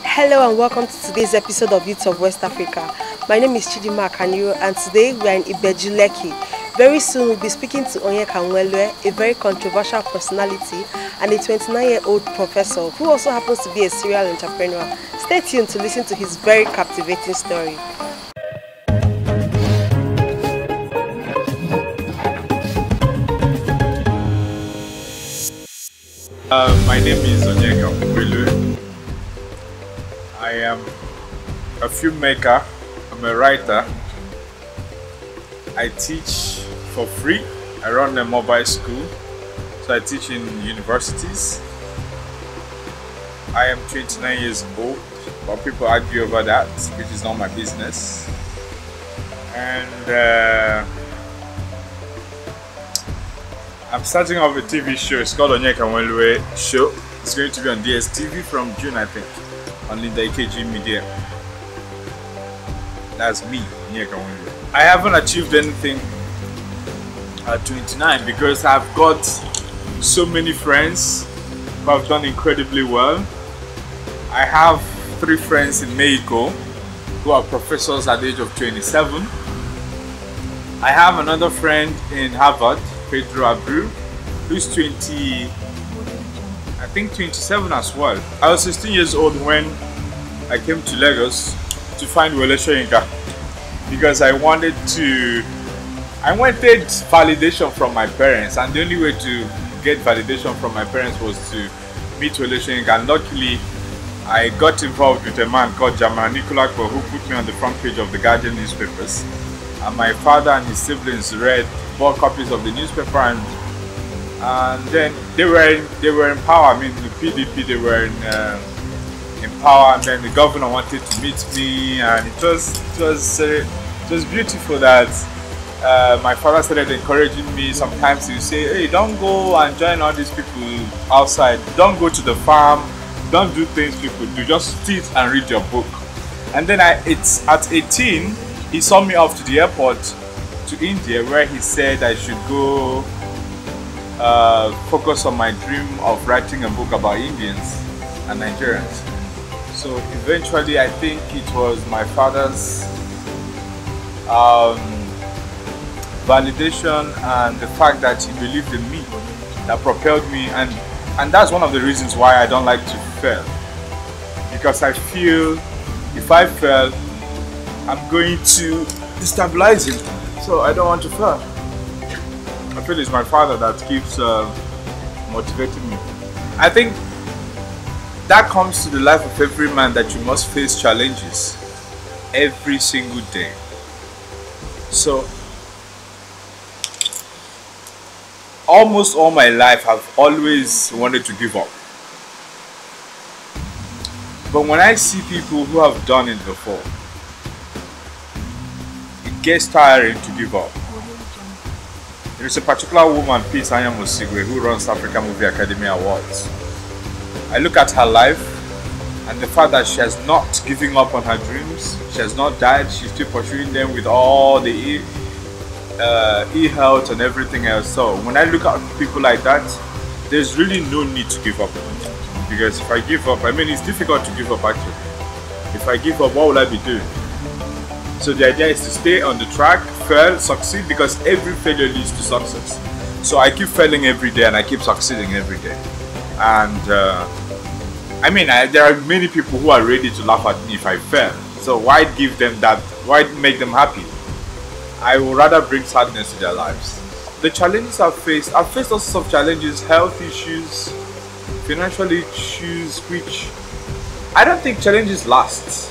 Hello and welcome to today's episode of Youth of West Africa. My name is Chidima Akaniro and today we are in Ibejuleki. Very soon we'll be speaking to Onyeka Nwelue, a very controversial personality and a 29-year-old professor who also happens to be a serial entrepreneur. Stay tuned to listen to his very captivating story. My name is Onyeka. I am a filmmaker, I'm a writer, I teach for free, I run a mobile school, so I teach in universities. I am 29 years old, but people argue over that, which is not my business. And I'm starting off a TV show, it's called Onyeka Nwelue Show. It's going to be on DSTV from June, I think. On the AKG Media. That's me, Onyeka Nwelue. I haven't achieved anything at 29 because I've got so many friends who have done incredibly well. I have 3 friends in Mexico who are professors at the age of 27. I have another friend in Harvard, Pedro Abreu, who's 27 as well. I was 16 years old when I came to Lagos to find Nwelue because I wanted validation from my parents, and the only way to get validation from my parents was to meet Nwelue, and luckily I got involved with a man called Jamal Nicolakbo who put me on the front page of the Guardian newspapers, and my father and his siblings bought copies of the newspaper, and then they were in power. I mean, the PDP, they were in power, and then the governor wanted to meet me, and it was beautiful that my father started encouraging me. Sometimes he would say, hey, don't go and join all these people outside, don't go to the farm, don't do things people do, just sit and read your book. And then at 18 he saw me off to the airport to India, where he said I should go focus on my dream of writing a book about Indians and Nigerians. So eventually I think it was my father's validation and the fact that he believed in me that propelled me, and that's one of the reasons why I don't like to fail, because I feel if I fail I'm going to destabilize him, so I don't want to fail. I feel it's my father that keeps motivating me. I think that comes to the life of every man, that you must face challenges every single day. So almost all my life I've always wanted to give up. But when I see people who have done it before, it gets tiring to give up. There is a particular woman, Peace Anyamusigwe, who runs African Movie Academy Awards. I look at her life and the fact that she has not given up on her dreams, she has not died, she's still pursuing them with all the e-health and everything else. So when I look at people like that, there's really no need to give up. Because if I give up, I mean, it's difficult to give up actually. If I give up, what will I be doing? So the idea is to stay on the track, fail, succeed, because every failure leads to success. So I keep failing every day and I keep succeeding every day. And I mean, there are many people who are ready to laugh at me if I fail. So why give them that? Why make them happy? I would rather bring sadness to their lives. The challenges I've faced all sorts of challenges, health issues, financial issues, which I don't think challenges last.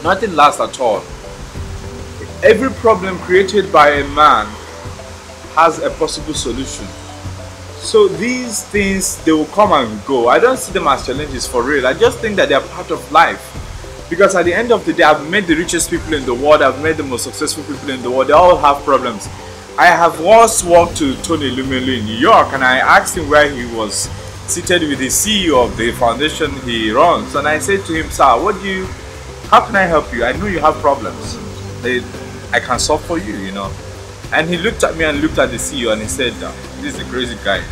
Nothing lasts at all. Every problem created by a man has a possible solution. So these things, they will come and go. I don't see them as challenges for real. I just think that they are part of life. Because at the end of the day, I've met the richest people in the world, I've met the most successful people in the world, they all have problems. I have once walked to Tony Lumelu in New York and I asked him where he was seated with the CEO of the foundation he runs, and I said to him, sir, how can I help you? I know you have problems. I can solve for you, you know. And he looked at me and looked at the CEO and he said, this is a crazy guy.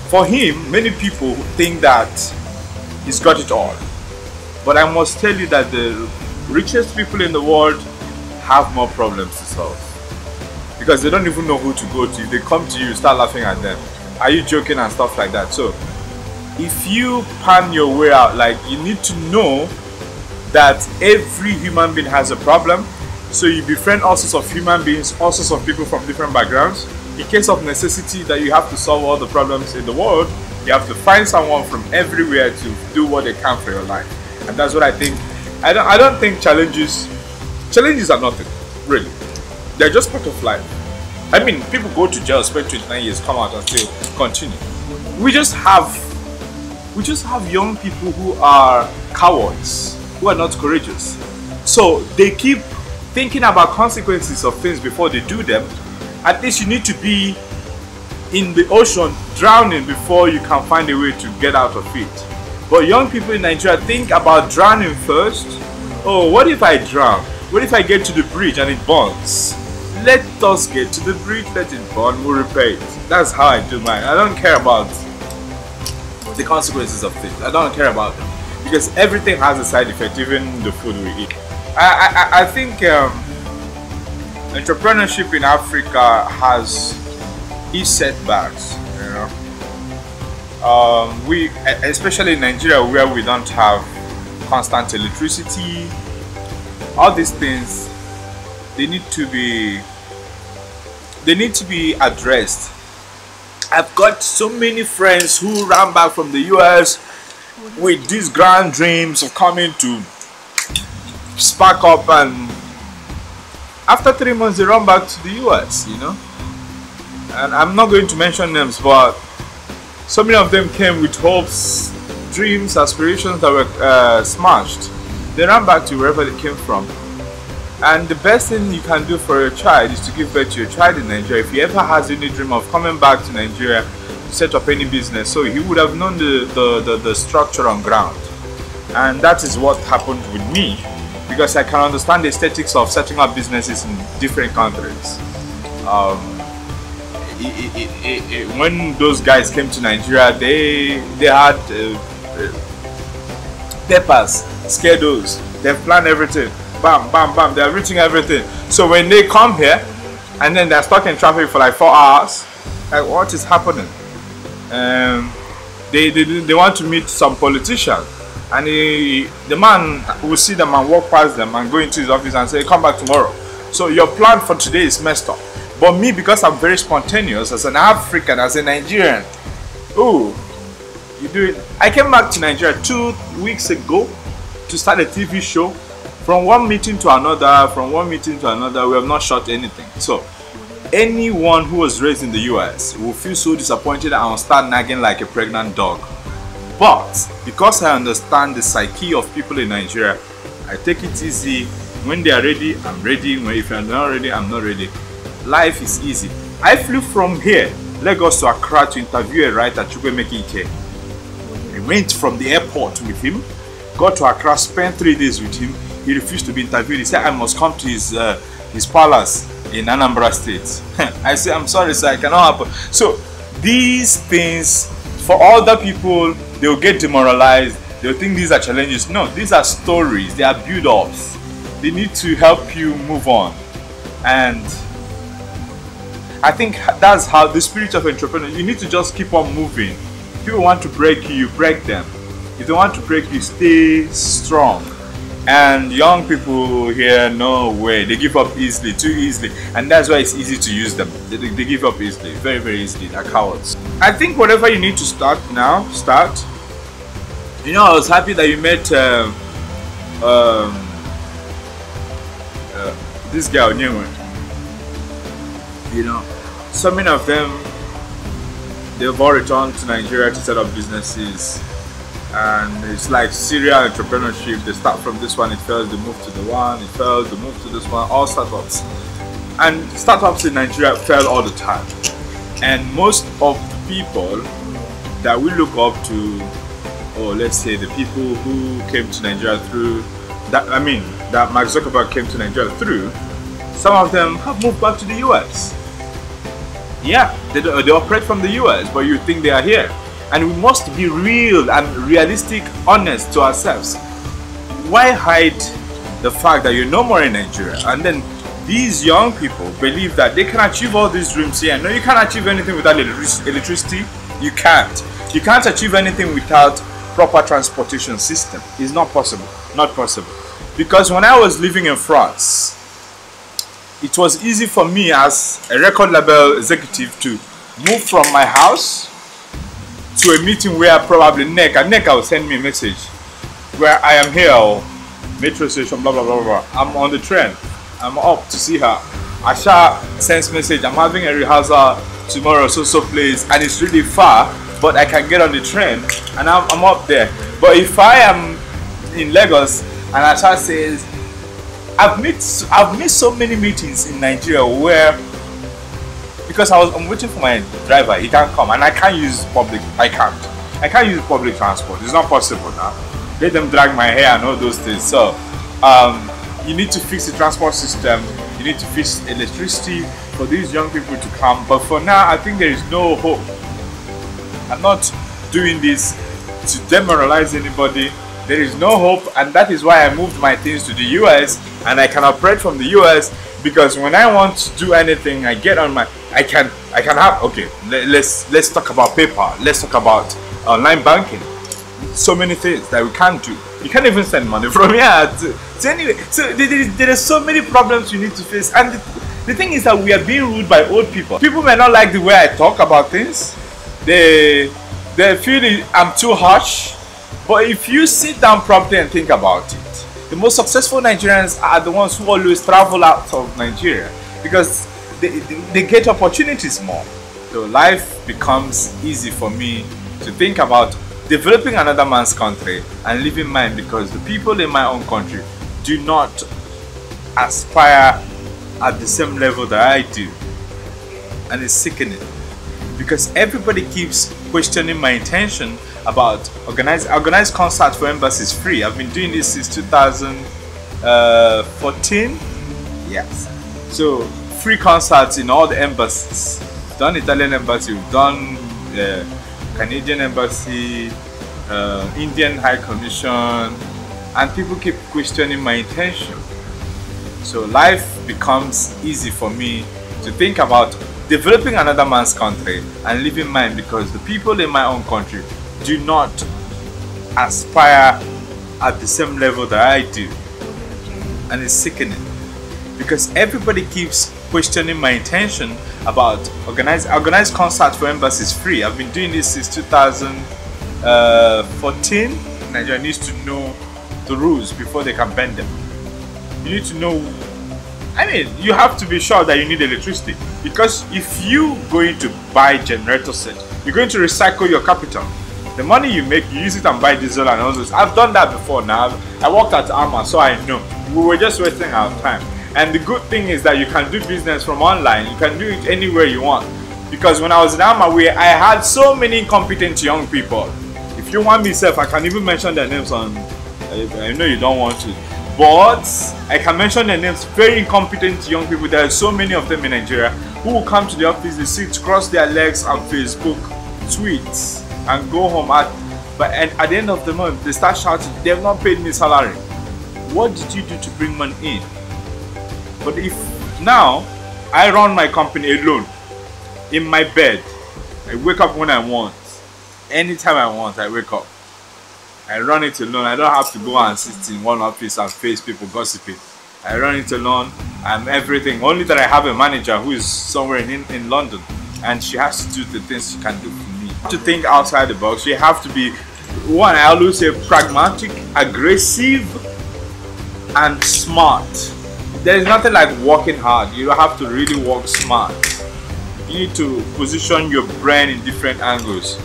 For him, many people think that he's got it all. But I must tell you that the richest people in the world have more problems to solve. Because they don't even know who to go to. If they come to you, you start laughing at them. Are you joking and stuff like that? So, if you pan your way out, like, you need to know that every human being has a problem. So you befriend all sorts of human beings, all sorts of people from different backgrounds. In case of necessity that you have to solve all the problems in the world, you have to find someone from everywhere to do what they can for your life. And that's what I think. I don't think challenges are nothing, really. They're just part of life. I mean, people go to jail, spend 29 years, come out and still continue. We just have young people who are cowards, who are not courageous. So they keep thinking about consequences of things before they do them. At least you need to be in the ocean drowning before you can find a way to get out of it. But young people in Nigeria think about drowning first. Oh, what if I drown? What if I get to the bridge and it burns? Let us get to the bridge, let it burn, we'll repair it. That's how I do mine. I don't care about the consequences of things. I don't care about them. Because everything has a side effect, even the food we eat. I think entrepreneurship in Africa has its setbacks, you know. We, especially in Nigeria, where we don't have constant electricity, all these things, they need to be addressed. I've got so many friends who ran back from the US with these grand dreams of coming to spark up, and after 3 months they run back to the US, you know. And I'm not going to mention names, but so many of them came with hopes, dreams, aspirations that were smashed. They ran back to wherever they came from. And the best thing you can do for your child is to give birth to your child in Nigeria. If he ever has any dream of coming back to Nigeria to set up any business, so he would have known the structure on ground. And that is what happened with me, because I can understand the aesthetics of setting up businesses in different countries. When those guys came to Nigeria, they had papers, schedules, they've planned everything. Bam, bam, bam, they're reaching everything. So when they come here and then they're stuck in traffic for like 4 hours, like, what is happening? They want to meet some politician, and the man will see them and walk past them and go into his office and say, come back tomorrow. So your plan for today is messed up. But me, because I'm very spontaneous as an African, as a Nigerian, oh, you do it. I came back to Nigeria 2 weeks ago to start a TV show. From one meeting to another, we have not shot anything. So anyone who was raised in the US will feel so disappointed and will start nagging like a pregnant dog. But because I understand the psyche of people in Nigeria, I take it easy. When they are ready, I'm ready. If you're not ready, I'm not ready. Life is easy. I flew from here, Lagos to Accra, to interview a writer, Chukwemeke Ike. I went from the airport with him, got to Accra, spent 3 days with him. He refused to be interviewed. He said I must come to his palace in Anambra State. I said, I'm sorry sir, it cannot happen. So these things, for other people, they will get demoralized. They will think these are challenges. No, these are stories. They are build-ups. They need to help you move on. And I think that's how the spirit of entrepreneur, you need to just keep on moving. If people want to break you, you break them. If they want to break you, stay strong. And young people here, no way, they give up easily, too easily, and that's why it's easy to use them. They give up easily, very, very easily. They're cowards. I think whatever you need to start now, start. You know, I was happy that you met this guy, Onyeka. You know, so many of them, they've all returned to Nigeria to set up businesses. And it's like serial entrepreneurship. They start from this one, it fails, they move to the one, it fails, they move to this one, all startups. And startups in Nigeria fail all the time. And most of the people that we look up to, or let's say the people who came to Nigeria through, that Mark Zuckerberg came to Nigeria through, some of them have moved back to the US. Yeah, they operate from the US, but you think they are here. And we must be real and realistic, honest to ourselves. Why hide the fact that you're no more in Nigeria? And then these young people believe that they can achieve all these dreams here. No, you can't achieve anything without electricity. You can't. You can't achieve anything without proper transportation system. It's not possible. Not possible. Because when I was living in France, it was easy for me as a record label executive to move from my house to a meeting where probably Onyeka will send me a message where I am here, or metro station, blah blah blah blah. I'm on the train. I'm up to see her. Asha sends message, I'm having a rehearsal tomorrow, so place, and it's really far, but I can get on the train and I'm up there. But if I am in Lagos and Asha says, I've missed so many meetings in Nigeria where, because I'm waiting for my driver, he can't come, and I can't use public. I can't use public transport. It's not possible now. Let them drag my hair and all those things. So you need to fix the transport system. You need to fix electricity for these young people to come. But for now, I think there is no hope. I'm not doing this to demoralize anybody. There is no hope, and that is why I moved my things to the US, and I can operate from the US, because when I want to do anything, I get on my, I can have, okay, let's talk about PayPal, let's talk about online banking. So many things that we can't do. You can't even send money from here to anyway. So there are so many problems you need to face, and the thing is that we are being ruled by old people. People may not like the way I talk about things. They feel I'm too harsh. But if you sit down properly and think about it, the most successful Nigerians are the ones who always travel out of Nigeria, because they get opportunities more. So life becomes easy for me to think about developing another man's country and leaving mine, because the people in my own country do not aspire at the same level that I do. And it's sickening, because everybody keeps questioning my intention about organize concerts for embassies free. I've been doing this since 2014. Yes. So free concerts in all the embassies. We've done Italian embassy, we've done Canadian embassy, Indian High Commission, and people keep questioning my intention. So life becomes easy for me to think about developing another man's country and leaving mine, because the people in my own country do not aspire at the same level that I do. And it's sickening, because everybody keeps questioning my intention about organize concerts for embassies free. I've been doing this since 2014. Nigeria needs to know the rules before they can bend them. You need to know, I mean, you have to be sure that you need electricity, because if you going to buy generator set, you're going to recycle your capital. The money you make, you use it and buy diesel and all those. I've done that before now. I worked at Arma, so I know. We were just wasting our time. And the good thing is that you can do business from online. You can do it anywhere you want. Because when I was in Arma, I had so many competent young people. If you want me, self, I can even mention their names on. I know you don't want to, but I can mention their names. Very incompetent young people. There are so many of them in Nigeria who will come to the office, they sit, cross their legs on Facebook, tweets, and go home at the end of the month they start shouting, they have not paid me salary. What did you do to bring money in? But if now I run my company alone, in my bed, I wake up when I want, anytime I want, I wake up, I run it alone. I don't have to go and sit in one office and face people gossiping. I run it alone. I'm everything. Only that I have a manager who is somewhere in London, and she has to do the things she can do for me. To think outside the box, you have to be, one, I always say, pragmatic, aggressive, and smart. There is nothing like working hard. You have to really work smart. You need to position your brain in different angles.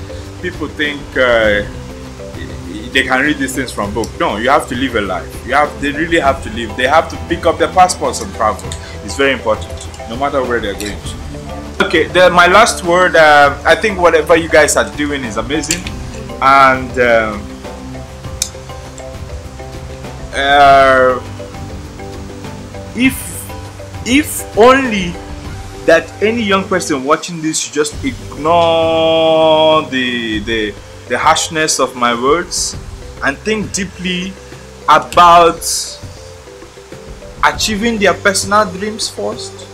People think they can read these things from book. No, you have to live a life. They really have to live. They have to pick up their passports and travel. It's very important, no matter where they're going to. Okay, my last word, I think whatever you guys are doing is amazing, and if only that any young person watching this should just ignore the harshness of my words and think deeply about achieving their personal dreams first.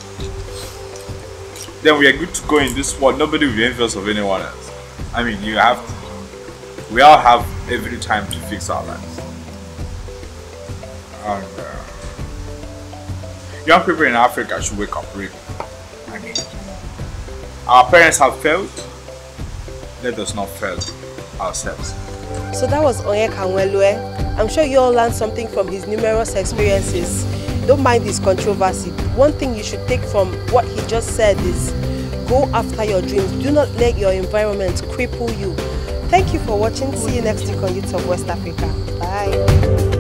Then we are good to go in this world. Nobody will be envious of anyone else. I mean, we all have every time to fix our lives. And young people in Africa should wake up, really. I mean, our parents have failed. Let us not fail ourselves. So that was Onyeka Nwelue. I'm sure you all learned something from his numerous experiences. Don't mind his controversy. One thing you should take from what he just said is go after your dreams. Do not let your environment cripple you. Thank you for watching. See you next week on Youth of West Africa. Bye.